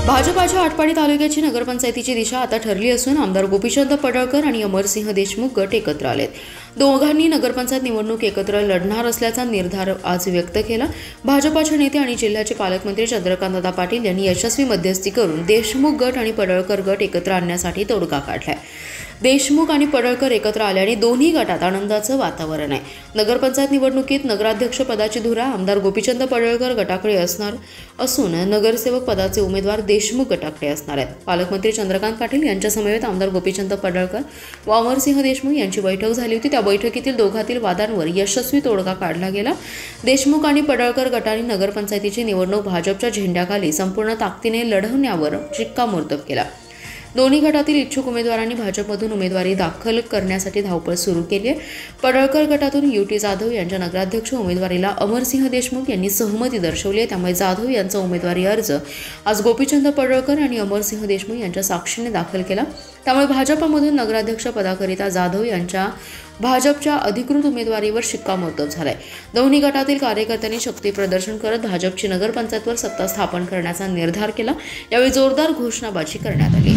भाजपाच्या आटपाडी तालुक्याची नगरपंचायतीची दिशा आता ठरली असून आमदार गोपीचंद पडळकर आणि अमरसिंह देशमुख गट एकत्र आलेत। दोघांनी नगरपंचायत निवडणूक एकत्र लढणार असल्याचा निर्धार आज व्यक्त केला। भाजपाचे नेते आणि जिल्ह्याचे पालकमंत्री चंद्रकांतदादा पाटील यांनी यशस्वी मध्यस्थी करून देशमुख गट आणि पडळकर गट एकत्र आणण्यासाठी तोडगा काढलाय। देशमुख आणि पडळकर एकत्र आल्याने दोन्ही गटात आनंदाचं वातावरण आहे। नगरपंचायत निवडणुकीत नगराध्यक्ष पदाची धुरा आमदार गोपीचंद पडळकर गटाकडे असणार असून नगरसेवक पदाचे उमेदवार देशमुख गटाकडे असणार आहेत। पालकमंत्री चंद्रकांत पाटील यांच्या समवेत आमदार गोपीचंद पडळकर व अमरसिंह देशमुख यांची बैठक झाली होती। त्या बैठकीतील दोघातील वादांवर यशस्वी तोडगा काढला गेला। देशमुख आणि पडळकर गटाने नगरपंचायतीची निवडणूक भाजपच्या झेंड्याखाली संपूर्ण ताकदीने लढवण्यावर शिक्कामोर्तब केला। दोन्ही गटातील इच्छुक उमेदवारांनी भाजपमधून उमेदवारी दाखल करण्यासाठी धावपळ सुरू केली आहे। पडळकर गटातून युटी जाधव यांच्या नगराध्यक्ष उमेदवारीला अमरसिंह देशमुख यांनी सहमती दर्शवली आहे। त्यामुळे जाधव यांचा उमेदवारी अर्ज आज गोपीचंद पडळकर आणि अमरसिंह देशमुख यांच्या साक्षीने दाखल केला। त्यामुळे भाजपमधून नगराध्यक्ष पदाकरिता जाधव यांच्या भाजपच्या अधिकृत उमेदवारीवर शिक्कामोर्तब झालाय। दोन्ही गटातील कार्यकर्त्यांनी शक्ती प्रदर्शन करत भाजपची नगरपंचायतवर सत्ता स्थापन करण्याचा निर्धार केला। यावेळी जोरदार घोषणाबाजी करण्यात आली।